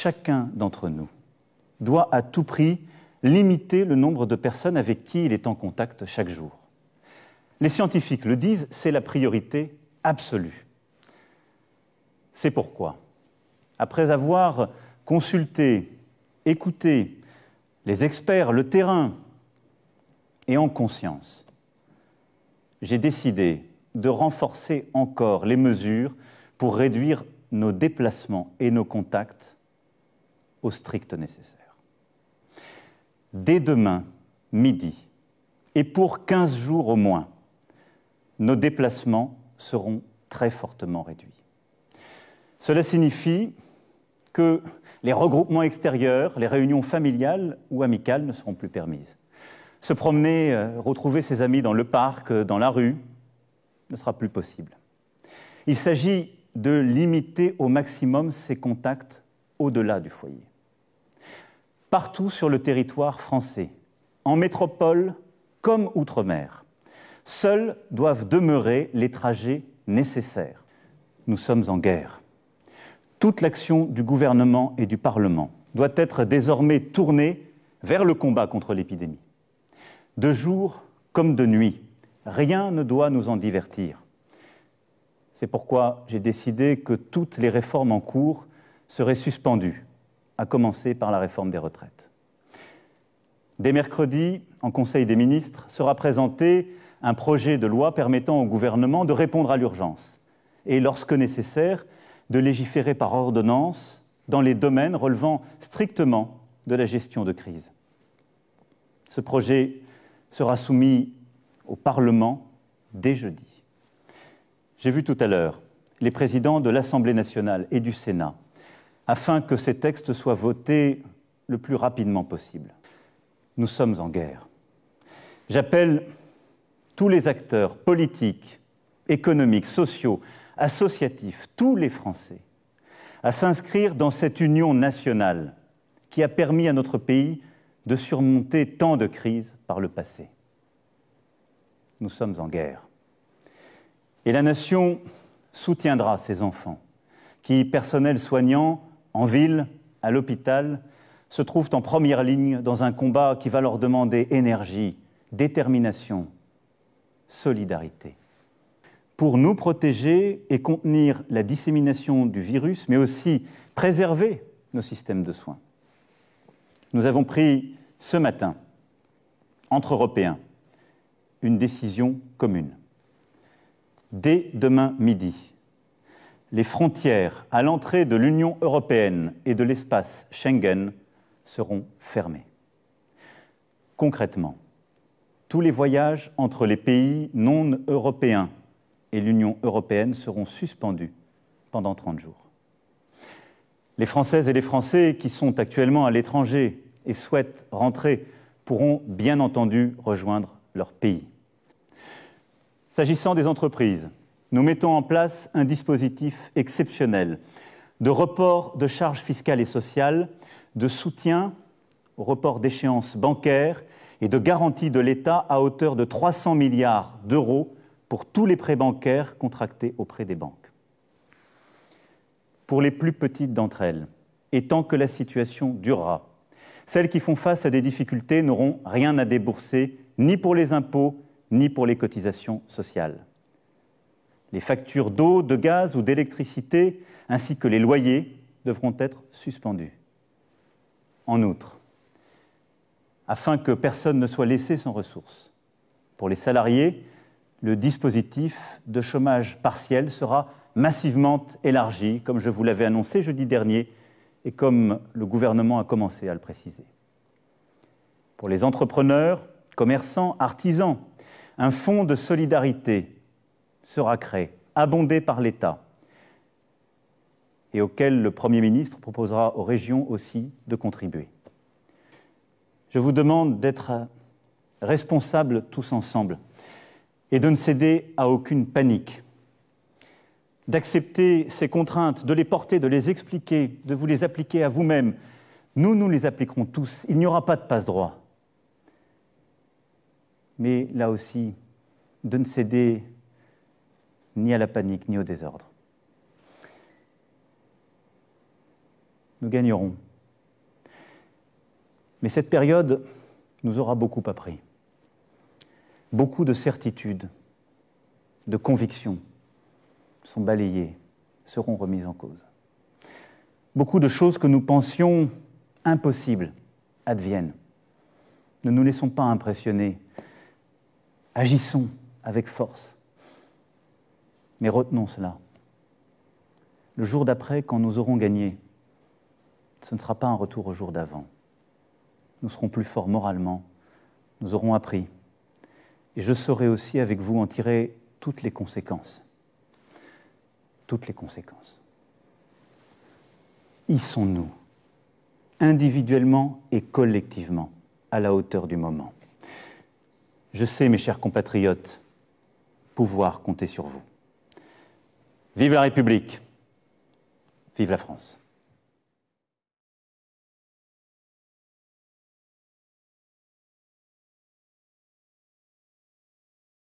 chacun d'entre nous doit à tout prix limiter le nombre de personnes avec qui il est en contact chaque jour. Les scientifiques le disent, c'est la priorité absolue. C'est pourquoi, après avoir consulté, écouté les experts, le terrain, et en conscience, j'ai décidé de renforcer encore les mesures pour réduire nos déplacements et nos contacts au strict nécessaire. Dès demain, midi, et pour 15 jours au moins, nos déplacements seront très fortement réduits. Cela signifie que les regroupements extérieurs, les réunions familiales ou amicales ne seront plus permises. Se promener, retrouver ses amis dans le parc, dans la rue, ne sera plus possible. Il s'agit de limiter au maximum ces contacts au-delà du foyer. Partout sur le territoire français, en métropole comme outre-mer, seuls doivent demeurer les trajets nécessaires. Nous sommes en guerre. Toute l'action du gouvernement et du Parlement doit être désormais tournée vers le combat contre l'épidémie. De jour comme de nuit, rien ne doit nous en divertir. C'est pourquoi j'ai décidé que toutes les réformes en cours seraient suspendues, à commencer par la réforme des retraites. Dès mercredi, en Conseil des ministres, sera présenté un projet de loi permettant au gouvernement de répondre à l'urgence et, lorsque nécessaire, de légiférer par ordonnance dans les domaines relevant strictement de la gestion de crise. Ce projet sera soumis au Parlement dès jeudi. J'ai vu tout à l'heure les présidents de l'Assemblée nationale et du Sénat afin que ces textes soient votés le plus rapidement possible. Nous sommes en guerre. J'appelle tous les acteurs politiques, économiques, sociaux, associatifs, tous les Français, à s'inscrire dans cette union nationale qui a permis à notre pays de surmonter tant de crises par le passé. Nous sommes en guerre. Et la nation soutiendra ces enfants qui, personnel soignant, en ville, à l'hôpital, se trouvent en première ligne dans un combat qui va leur demander énergie, détermination, solidarité. Pour nous protéger et contenir la dissémination du virus, mais aussi préserver nos systèmes de soins. Nous avons pris ce matin, entre Européens, une décision commune. Dès demain midi, les frontières à l'entrée de l'Union européenne et de l'espace Schengen seront fermées. Concrètement, tous les voyages entre les pays non européens et l'Union européenne seront suspendus pendant 30 jours. Les Françaises et les Français qui sont actuellement à l'étranger et souhaitent rentrer pourront bien entendu rejoindre leur pays. S'agissant des entreprises, nous mettons en place un dispositif exceptionnel de report de charges fiscales et sociales, de soutien au report d'échéances bancaires et de garantie de l'État à hauteur de 300 milliards d'euros pour tous les prêts bancaires contractés auprès des banques. Pour les plus petites d'entre elles, et tant que la situation durera, celles qui font face à des difficultés n'auront rien à débourser, ni pour les impôts, ni pour les cotisations sociales. Les factures d'eau, de gaz ou d'électricité, ainsi que les loyers, devront être suspendus. En outre, afin que personne ne soit laissé sans ressources, pour les salariés, le dispositif de chômage partiel sera massivement élargi, comme je vous l'avais annoncé jeudi dernier et comme le gouvernement a commencé à le préciser. Pour les entrepreneurs, commerçants, artisans, un fonds de solidarité sera créé, abondé par l'État, et auquel le Premier ministre proposera aux régions aussi de contribuer. Je vous demande d'être responsables tous ensemble et de ne céder à aucune panique, d'accepter ces contraintes, de les porter, de les expliquer, de vous les appliquer à vous-même. Nous les appliquerons tous. Il n'y aura pas de passe-droit. Mais là aussi, de ne céder ni à la panique, ni au désordre. nous gagnerons. Mais cette période nous aura beaucoup appris. Beaucoup de certitudes, de convictions sont balayées, seront remises en cause. Beaucoup de choses que nous pensions impossibles adviennent. Ne nous laissons pas impressionner. Agissons avec force. Mais retenons cela. Le jour d'après, quand nous aurons gagné, ce ne sera pas un retour au jour d'avant. Nous serons plus forts moralement, nous aurons appris. Et je saurai aussi avec vous en tirer toutes les conséquences. Toutes les conséquences. Y sont-nous, individuellement et collectivement, à la hauteur du moment? Je sais, mes chers compatriotes, pouvoir compter sur vous. Vive la République, vive la France.